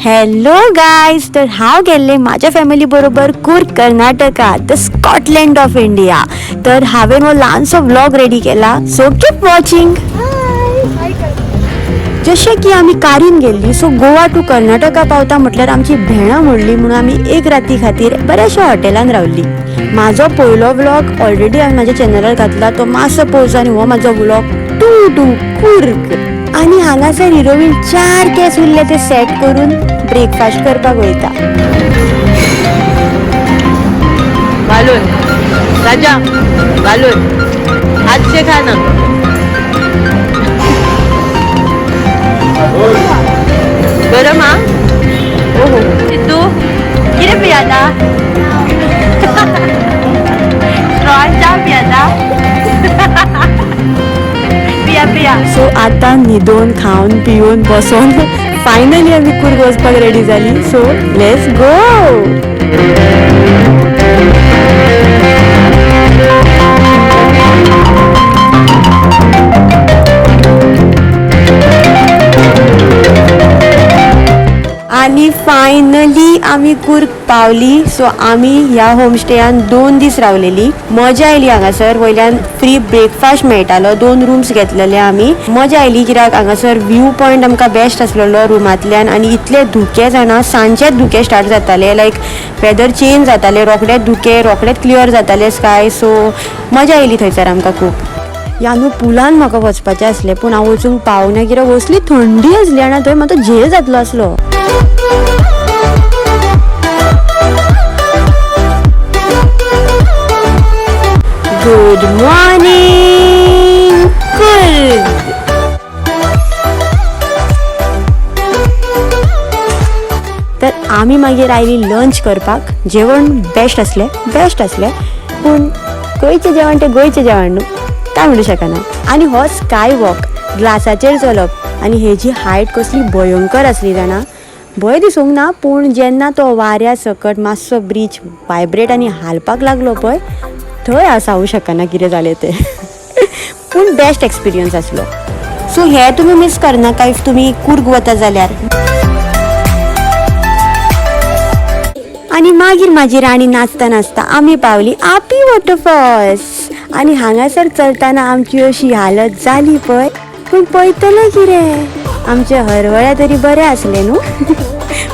Hello guys, तर हांव गेल्ले माझ्या फॅमिली बरोबर Coorg Karnataka, the Scotland of India. तर हांवें हो ल्हानसो व्लॉग रेडी केला, सो कीप वॉचिंग. जशें की आमी कारीन गेल्ली, सो गोवा टू कर्नाटका पावता म्हटल्यार आमची भेणां मोडली म्हणून आमी एक राती खातीर बऱ्याशा हॉटेलान रावल्ली. म्हाजो पयलो व्लॉग ऑलरेडी हांवें म्हाज्या चॅनलार घातला, तो मातसो पळोवचो आनी हो म्हाजो व्लॉग टू कूर्ग. आणि हांगासर हिरोईन 4 केस उरले ते सेट करून ब्रेकफास्ट करपाक वयता. घालून राजा घालून हातचे खाना गरम हा. ओहो सिद्धू किती पियाला स्ट्रॉंग चहा पियाला पिया पिया. सो आता न्हिदोन खावन पिवन बसोन फायनली आमी कूर्ग वचपाक रेडी जाली. So let's go. आणि फायनली आमी कूर्ग पावली. सो आमी ह्या होमस्टेयान 2 दीस रावलेली. मजा आयली हांगासर. वयल्यान फ्री ब्रेकफास्ट मेळटालो. 2 रूम्स घेतलेले आमी. मजा आयली कित्याक हांगासर व्यू पॉयंट आमकां बेस्ट आसलेलो रुमांतल्यान. आनी इतले धुके जाणा, सांजचेच धुके स्टार्ट जाताले, लायक वेदर चेंज जाताले, रोखडेच धुके, रोखडेच क्लियर जाताले स्काय. सो मजा आयली थंयसर आमकां खूब. ह्या न्हू पुलान म्हाका वचपाचें आसलें, पूण हांव वचूंक पावना कित्याक असली थंडी आसली आनी थंय म्हाका झेल जातलो आसलो. Good morning Coorg. तर आमी मागीर आयली लंच करपाक. जेवण बेस्ट आसलें पूण गोंयचें जेवण तें गोंयचें जेवण न्हू, काय म्हणू शकना. आनी हो स्काय वॉक ग्लासाचेर चलप आनी हेजी हायट कसली भयंकर आसली जाणा. भंय दिसूंक ना, पूण जेन्ना तो वाऱ्या सकट मातसो ब्रीज वायब्रेट आनी हालपाक लागलो पळय, थंय हांव सांगूं शकना कितें जालें तें. पूण बेस्ट एक्सपिरियन्स आसलो. सो हे तुमी मिस करनाका इफ तुमी कूर्ग वता जाल्यार. आनी मागीर म्हाजी राणी नाचता नाचता आमी पावली आपी वॉटरफॉल्स. आनी हांगासर चलतना आमची अशी हालत जाली पळय, पूण पळयतलें कितें, आमचे हरवळ्या तरी बरें आसले न्हू.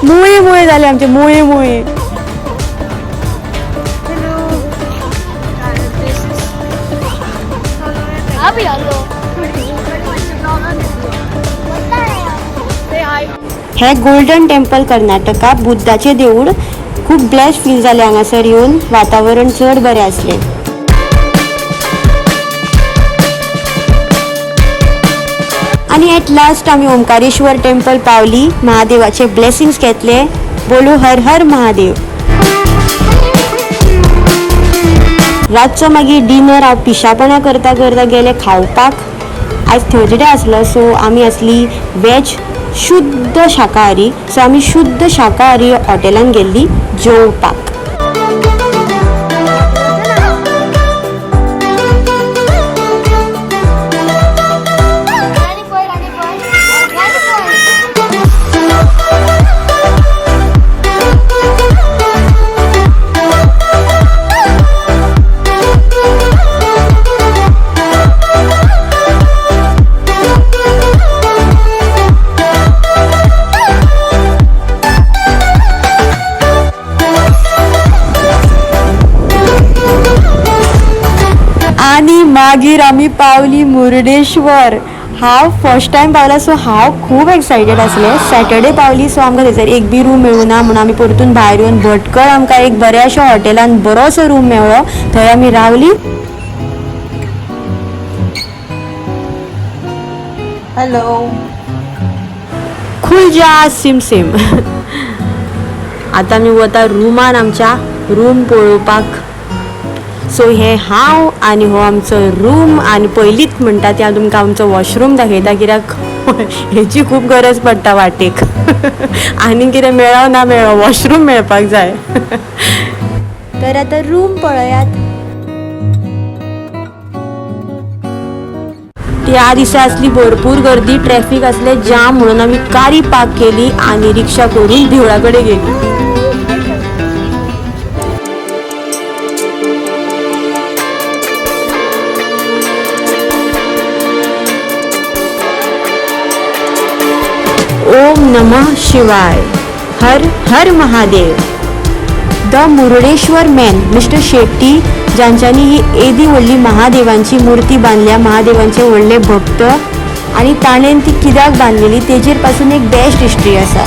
मुळे जाले आमचे मुळे. हे गोल्डन टेम्पल कर्नाटका, बुद्धाचें देऊळ. खूब ब्लेस्ड फील जालें हांगासर येवन. वातावरण चड बरें आसलें. आनी एट लास्ट आमी ओंकारेश्वर टेम्पल पावली. महादेवाचे ब्लेसिंग्स घेतले. बोलू हर हर महादेव. रातचो मागीर डिनर हांव पिशापणां करता गेले खावपाक. आयज थर्सडे आसलो, सो आमी आसली वेज शुद्ध शाकाहारी. सो आमी शुद्ध शाकाहारी हॉटेलान गेल्ली जेवपाक. आणि मागीर आमी पावली मुर्डेश्वर. हांव फर्स्ट टायम पावला, सो हांव खूब एक्सायटेड आसलें. सॅटर्डे पावली, सो आमकां थंयसर एक बी रूम मेळूना म्हणून आमी परतून भायर येवन भटकळ आमकां एक बऱ्याशा हॉटेलान बरोसो रूम मेळ्ळो. थंय आमी रावली. हॅलो खुलजा सिम. आता आमी वता रुमान, आमच्या रूम पळोवपाक. सो हे हांव आनी हो आमचो रूम. आनी पयलींच म्हणटा ती हांव तुमकां आमचो वॉशरूम दाखयता, कित्याक हेची खूब गरज पडटा वाटेक. आनी कितें मेळो ना मेळो, वॉशरूम मेळपाक जाय. तर आतां रूम पळयात. त्या दिसा असली भरपूर गर्दी, ट्रॅफिक असले जाम म्हणून आम्ही कारी पार्क केली आणि रिक्षा करून देवळाकडे गेली. ओम नमः शिवाय. हर हर Mahadev. The Murudeshwar man mister Shetty ज्यांच्यानी ही एदी व्हडली महादेवांची मूर्ती बांधल्या, महादेवांचे व्हडले भक्त, आणि ताणेन ती कित्याक बांधलेली तेजेर पासून एक बेस्ट हिस्ट्री आसा.